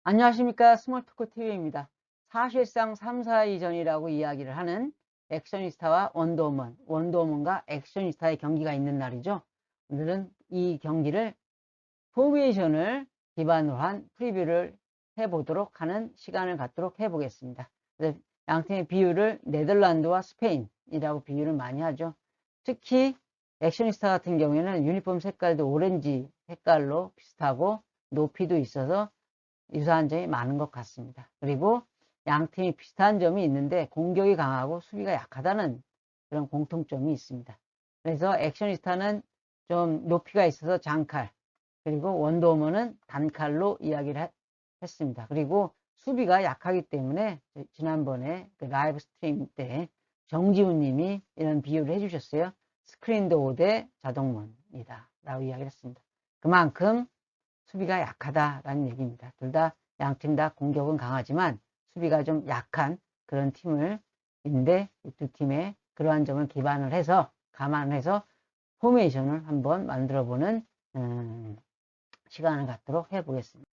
안녕하십니까. 스몰토크TV입니다. 사실상 3, 4위전이라고 이야기를 하는 액션이스타와 원더우먼, 원더우먼과 액션이스타의 경기가 있는 날이죠. 오늘은 이 경기를 포메이션을 기반으로 한 프리뷰를 해보도록 하는 시간을 갖도록 해보겠습니다. 양팀의 비율을 네덜란드와 스페인이라고 비유를 많이 하죠. 특히 액션이스타 같은 경우에는 유니폼 색깔도 오렌지 색깔로 비슷하고 높이도 있어서 유사한 점이 많은 것 같습니다. 그리고 양팀이 비슷한 점이 있는데 공격이 강하고 수비가 약하다는 그런 공통점이 있습니다. 그래서 액션이스타는 좀 높이가 있어서 장칼, 그리고 원더우먼은 단칼로 이야기를 했습니다. 그리고 수비가 약하기 때문에 지난번에 그 라이브 스트림 때 정지훈 님이 이런 비유를 해주셨어요. 스크린도어 대 자동문이다 라고 이야기를 했습니다. 그만큼 수비가 약하다라는 얘기입니다. 둘 다, 양팀 다 공격은 강하지만 수비가 좀 약한 그런 팀인데, 이 두 팀의 그러한 점을 기반을 해서, 감안해서 포메이션을 한번 만들어보는 시간을 갖도록 해보겠습니다.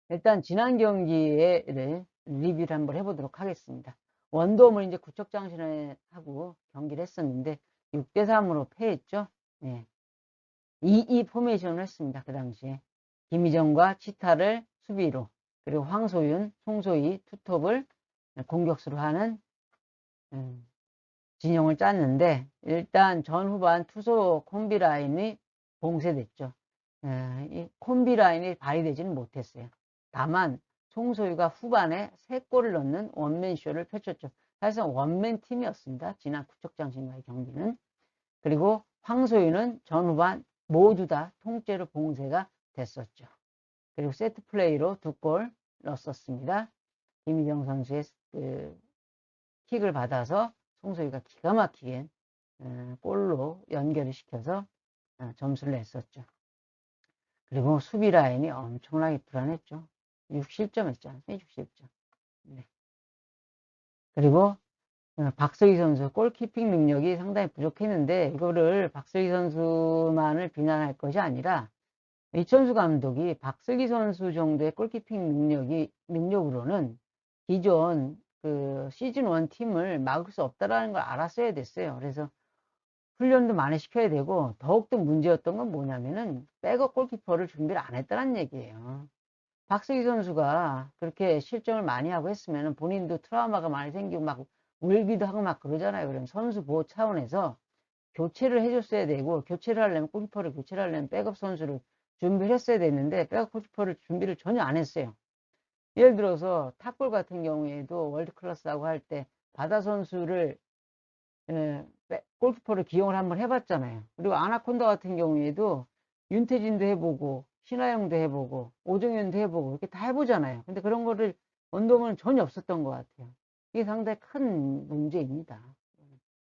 일단 지난 경기의 리뷰를 한번 해보도록 하겠습니다. 원더우먼 이제 구척장신을 하고 경기를 했었는데 6대3으로 패했죠. 네. 2-2 포메이션을 했습니다. 그 당시에 김희정과 치타를 수비로, 그리고 황소윤, 송소희, 투톱을 공격수로 하는 진영을 짰는데, 일단 전 후반 투소 콤비 라인이 봉쇄됐죠. 이 콤비 라인이 발휘되지는 못했어요. 다만 송소희가 후반에 3골을 넣는 원맨쇼를 펼쳤죠. 사실상 원맨 팀이었습니다. 지난 구척장신과의 경기는. 그리고 황소윤은 전 후반 모두 다 통째로 봉쇄가 됐었죠. 그리고 세트 플레이로 2골 넣었습니다. 김희정 선수의 킥을 받아서 송소희가 기가 막히게 골로 연결을 시켜서 점수를 냈었죠. 그리고 수비 라인이 엄청나게 불안했죠. 60점 했잖아요. 60점. 네. 그리고 박슬기 선수 골키핑 능력이 상당히 부족했는데, 이거를 박슬기 선수만을 비난할 것이 아니라 이천수 감독이 박슬기 선수 정도의 골키핑 능력으로는 기존 그 시즌 1 팀을 막을 수 없다라는 걸 알았어야 됐어요. 그래서 훈련도 많이 시켜야 되고, 더욱더 문제였던 건 뭐냐면은 백업 골키퍼를 준비를 안 했다는 얘기예요. 박슬기 선수가 그렇게 실점을 많이 하고 했으면 본인도 트라우마가 많이 생기고 막 울기도 하고 막 그러잖아요. 그럼 선수 보호 차원에서 교체를 해줬어야 되고, 교체를 하려면 골키퍼를 교체를 하려면 백업 선수를 준비를 했어야 됐는데 백업 골키퍼를 준비를 전혀 안 했어요. 예를 들어서 탑골 같은 경우에도 월드클래스라고 할 때 바다 선수를 골키퍼를 기용을 한번 해봤잖아요. 그리고 아나콘다 같은 경우에도 윤태진도 해보고 신하영도 해보고 오정현도 해보고 이렇게 다 해보잖아요. 근데 그런 거를 원더우먼은 전혀 없었던 것 같아요. 이게 상당히 큰 문제입니다.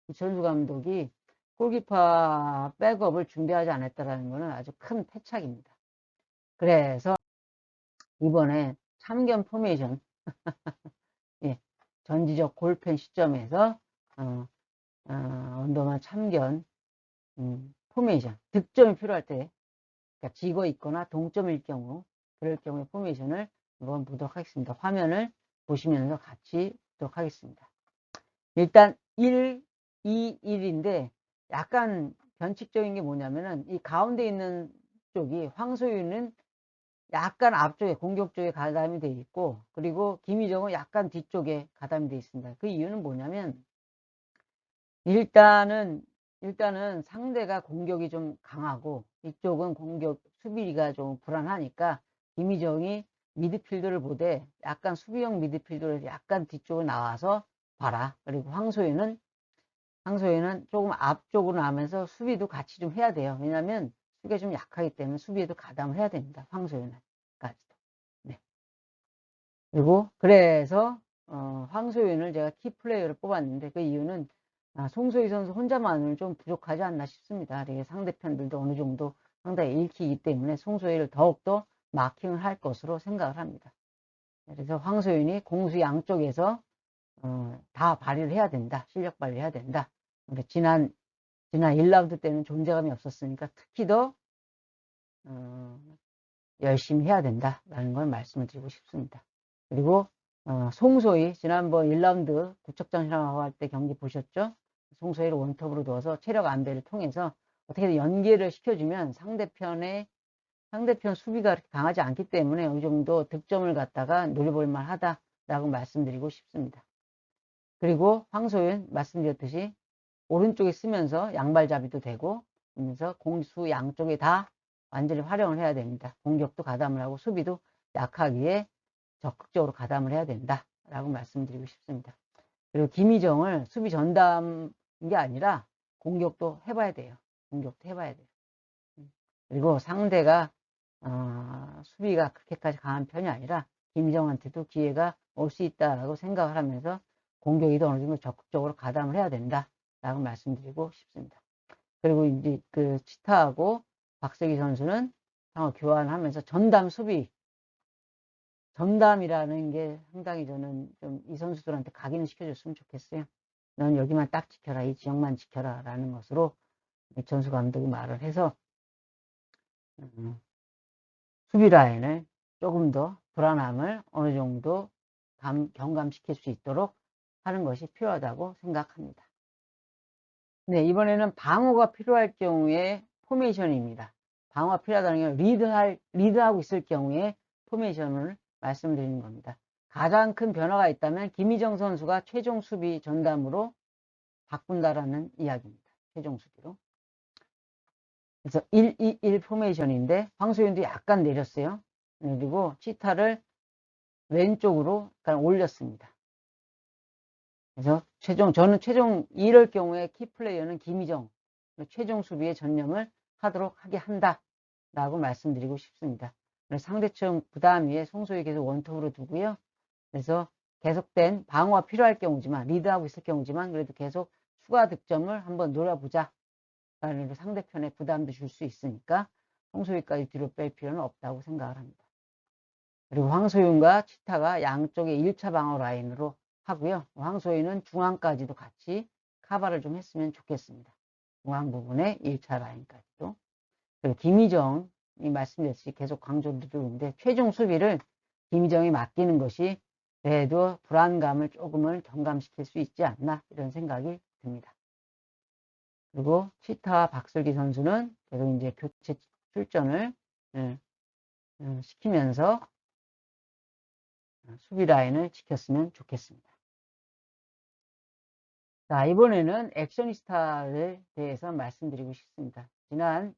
이천수 감독이 골키퍼 백업을 준비하지 않았다는 것은 아주 큰 패착입니다. 그래서 이번에 참견 포메이션 예, 전지적 골펜 시점에서 원더우먼 참견 포메이션, 득점이 필요할 때, 그러니까 지고 있거나 동점일 경우, 그럴 경우에 포메이션을 한번 보도록 하겠습니다. 화면을 보시면서 같이 보도록 하겠습니다. 일단 1, 2, 1인데 약간 변칙적인 게 뭐냐면은 이 가운데 있는 쪽이 황소윤은 약간 앞쪽에 공격 쪽에 가담이 되어 있고, 그리고 김희정은 약간 뒤쪽에 가담이 되어 있습니다. 그 이유는 뭐냐면 일단은 상대가 공격이 좀 강하고 이쪽은 공격 수비가 좀 불안하니까 김희정이 미드필더를 보되 약간 수비형 미드필더를 약간 뒤쪽으로 나와서 봐라. 그리고 황소희는 조금 앞쪽으로 나면서 수비도 같이 좀 해야 돼요. 왜냐하면 수비가 좀 약하기 때문에 수비에도 가담을 해야 됩니다. 황소희는까지도. 네. 그리고 그래서 황소윤을 제가 키플레이어를 뽑았는데, 그 이유는 송소희 선수 혼자만은 좀 부족하지 않나 싶습니다. 상대편들도 어느 정도 상당히 읽히기 때문에 송소희를 더욱더 마킹을 할 것으로 생각을 합니다. 그래서 황소윤이 공수 양쪽에서 다 발휘를 해야 된다. 실력 발휘를 해야 된다. 지난 1라운드 때는 존재감이 없었으니까 특히 더 열심히 해야 된다라는 걸 말씀을 드리고 싶습니다. 그리고 송소희 지난번 1라운드 구척장신하고 할 때 경기 보셨죠? 송소희를 원톱으로 둬서 체력 안배를 통해서 어떻게든 연계를 시켜주면 상대편 수비가 그렇게 강하지 않기 때문에 어느 정도 득점을 갖다가 노려볼 만하다라고 말씀드리고 싶습니다. 그리고 황소윤 말씀드렸듯이 오른쪽에 쓰면서 양발잡이도 되고 그러면서 공수 양쪽에 다 완전히 활용을 해야 됩니다. 공격도 가담을 하고 수비도 약하기에 적극적으로 가담을 해야 된다라고 말씀드리고 싶습니다. 그리고 김희정을 수비 전담인 게 아니라 공격도 해봐야 돼요. 공격도 해봐야 돼요. 그리고 상대가 수비가 그렇게까지 강한 편이 아니라 김희정한테도 기회가 올 수 있다라고 생각을 하면서 공격에도 어느 정도 적극적으로 가담을 해야 된다라고 말씀드리고 싶습니다. 그리고 이제 그 치타하고 박세기 선수는 상호 교환하면서 전담 수비, 전담이라는 게 상당히 저는 좀 이 선수들한테 각인을 시켜줬으면 좋겠어요. 넌 여기만 딱 지켜라, 이 지역만 지켜라 라는 것으로 전수 감독이 말을 해서 수비 라인을 조금 더 불안함을 어느 정도 경감시킬 수 있도록 하는 것이 필요하다고 생각합니다. 네, 이번에는 방어가 필요할 경우에 포메이션입니다. 방어가 필요하다는 게 리드하고 있을 경우에 포메이션을 말씀드리는 겁니다. 가장 큰 변화가 있다면 김희정 선수가 최종 수비 전담으로 바꾼다라는 이야기입니다. 최종 수비로. 그래서 1-2-1 포메이션인데 황소윤도 약간 내렸어요. 그리고 치타를 왼쪽으로 약간 올렸습니다. 그래서 저는 최종 이럴 경우에 키플레이어는 김희정, 최종 수비에 전념을 하도록 하게 한다라고 말씀드리고 싶습니다. 상대층 부담 위에 송소희 계속 원톱으로 두고요. 그래서 계속된 방어가 필요할 경우지만, 리드하고 있을 경우지만 그래도 계속 추가 득점을 한번 노려보자. 라는 상대편에 부담도 줄 수 있으니까 송소희까지 뒤로 뺄 필요는 없다고 생각을 합니다. 그리고 황소윤과 치타가 양쪽에 1차 방어 라인으로 하고요. 황소희는 중앙까지도 같이 커버를 좀 했으면 좋겠습니다. 중앙 부분에 1차 라인까지도. 그리고 김희정이 말씀드렸듯이 계속 강조를 드리는데 최종 수비를 김희정이 맡기는 것이 그래도 불안감을 조금은 경감시킬 수 있지 않나 이런 생각이 듭니다. 그리고 치타와 박슬기 선수는 계속 이제 교체 출전을 시키면서 수비 라인을 지켰으면 좋겠습니다. 자, 이번에는 액션이스타에 대해서 말씀드리고 싶습니다. 지난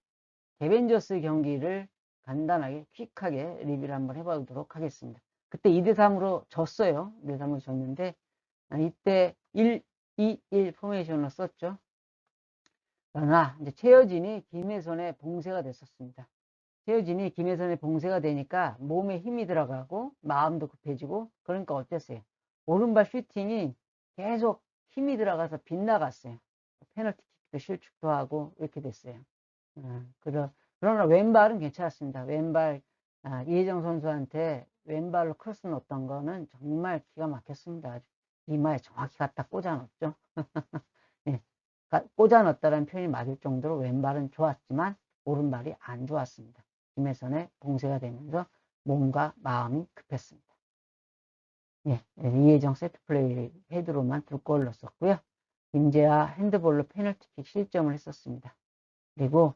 개벤저스 경기를 간단하게 퀵하게 리뷰를 한번 해보도록 하겠습니다. 그때 2대3으로 졌어요. 2대3으로 졌는데 이때 1-2-1 포메이션을 썼죠. 그러나 이제 최여진이 김혜선의 봉쇄가 됐었습니다. 최여진이 김혜선의 봉쇄가 되니까 몸에 힘이 들어가고 마음도 급해지고 그러니까 어땠어요? 오른발 슈팅이 계속 힘이 들어가서 빗나갔어요. 페널티킥도 실축도 하고 이렇게 됐어요. 그러나 왼발은 괜찮았습니다. 왼발 이혜정 선수한테 왼발로 크로스 넣었던 거는 정말 기가 막혔습니다. 이마에 정확히 갖다 꽂아 넣었죠. 네, 꽂아 넣었다는 표현이 맞을 정도로 왼발은 좋았지만 오른발이 안 좋았습니다. 김혜선의 봉쇄가 되면서 몸과 마음이 급했습니다. 예, 이혜정 세트플레이 헤드로만 2골 넣었고요. 김재하 핸드볼로 페널티킥 실점을 했었습니다. 그리고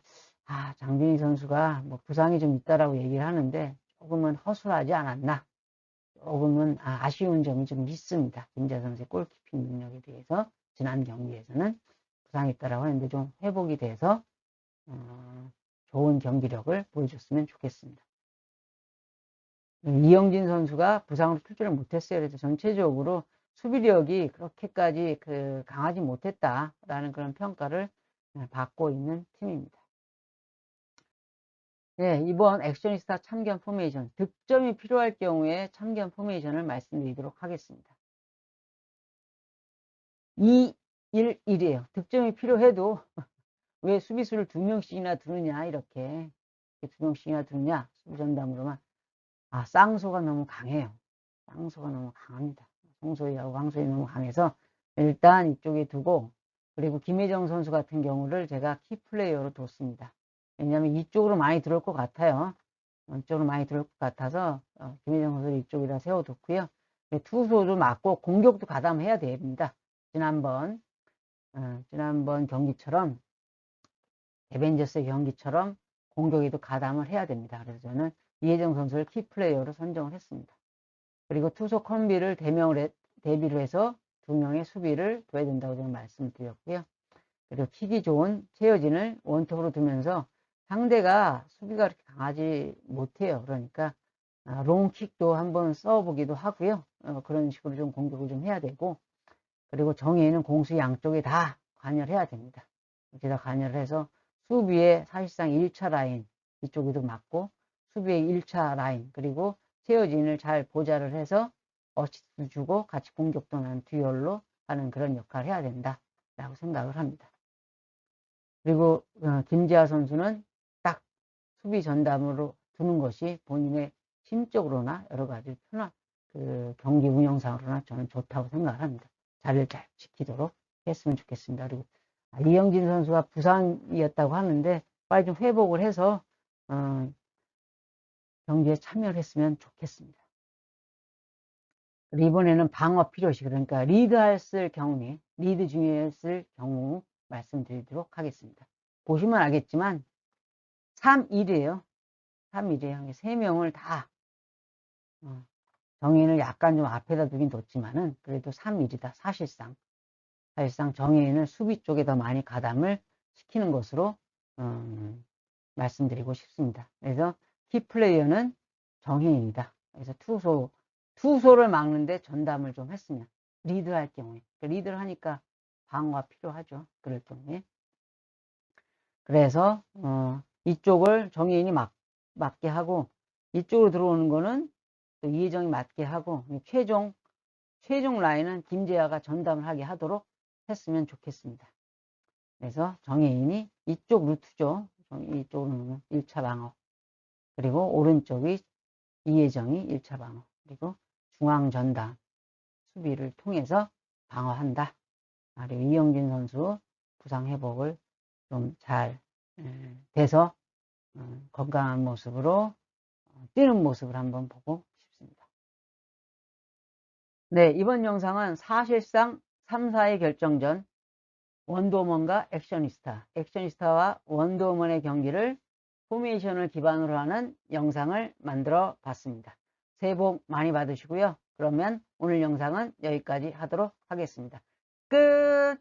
장준희 선수가 뭐 부상이 좀 있다라고 얘기를 하는데 조금은 허술하지 않았나, 조금은 아쉬운 점이 좀 있습니다. 김재하 선수의 골키핑 능력에 대해서 지난 경기에서는 부상이 있다라고 했는데 좀 회복이 돼서 좋은 경기력을 보여줬으면 좋겠습니다. 이영진 선수가 부상으로 출전을 못했어요. 그래서 전체적으로 수비력이 그렇게까지 강하지 못했다라는 그런 평가를 받고 있는 팀입니다. 네, 이번 액션이스타 참견 포메이션, 득점이 필요할 경우에 참견 포메이션을 말씀드리도록 하겠습니다. 2-1-1이에요. 득점이 필요해도 왜 수비수를 2명씩이나 두느냐, 이렇게 2명씩이나 두느냐, 수비 전담으로만. 쌍소가 너무 강해요. 쌍소가 너무 강합니다. 송소희하고 황소희 너무 강해서 일단 이쪽에 두고, 그리고 김혜정 선수 같은 경우를 제가 키플레이어로 뒀습니다. 왜냐하면 이쪽으로 많이 들어올 것 같아요. 이쪽으로 많이 들어올 것 같아서 김혜정 선수를 이쪽에다 세워뒀고요. 투수도 맞고 공격도 가담해야 됩니다. 지난번 경기처럼 에벤져스의 경기처럼 공격에도 가담을 해야 됩니다. 그래서 저는 이혜정 선수를 키플레이어로 선정을 했습니다. 그리고 투수 콤비를 대비를 해서 2명의 수비를 둬야 된다고 저는 말씀드렸고요. 그리고 킥이 좋은 최여진을 원톱으로 두면서 상대가 수비가 그렇게 강하지 못해요. 그러니까 롱킥도 한번 써보기도 하고요. 그런 식으로 좀 공격을 좀 해야 되고, 그리고 정예인은 공수 양쪽에 다 관여를 해야 됩니다. 이렇게 다 관여를 해서 수비에 사실상 1차 라인 이쪽에도 맞고, 수비의 1차 라인, 그리고 최여진을 잘 보좌를 해서 어시스트 주고 같이 공격도 하는 듀얼로 하는 그런 역할을 해야 된다라고 생각을 합니다. 그리고 김지아 선수는 딱 수비 전담으로 두는 것이 본인의 심적으로나 여러 가지 경기 운영상으로나 저는 좋다고 생각을 합니다. 자리를 잘 지키도록 했으면 좋겠습니다. 그리고 이영진 선수가 부상이었다고 하는데 빨리 좀 회복을 해서 경기에 참여를 했으면 좋겠습니다. 그리고 이번에는 방어 필요시, 그러니까 리드했을 경우에 리드 중에 했을 경우 말씀드리도록 하겠습니다. 보시면 알겠지만 3-1이에요. 3-1이에요. 3명을 다 정예인을 약간 좀 앞에다 두긴 뒀지만은 그래도 3-1이다. 사실상 정예인을 수비 쪽에 더 많이 가담을 시키는 것으로 말씀드리고 싶습니다. 그래서 키플레이어는 정예인이다. 그래서 투소를 막는데 전담을 좀 했으면, 리드할 경우에, 리드를 하니까 방어가 필요하죠. 그럴 경우에. 그래서 이쪽을 정예인이 맞게 하고, 이쪽으로 들어오는 거는 또 이혜정이 맞게 하고, 최종 라인은 김재아가 전담을 하게 하도록 했으면 좋겠습니다. 그래서 정예인이 이쪽 루트죠. 이쪽으로는 1차 방어, 그리고 오른쪽이 이혜정이 1차 방어, 그리고 중앙 전담 수비를 통해서 방어한다. 그리고 이영진 선수 부상 회복을 좀 잘 돼서 건강한 모습으로 뛰는 모습을 한번 보고 싶습니다. 네, 이번 영상은 사실상 3사의 결정전 원더우먼과 액션이스타와 원더우먼의 경기를 포메이션을 기반으로 하는 영상을 만들어 봤습니다. 새해 복 많이 받으시고요. 그러면 오늘 영상은 여기까지 하도록 하겠습니다. 끝!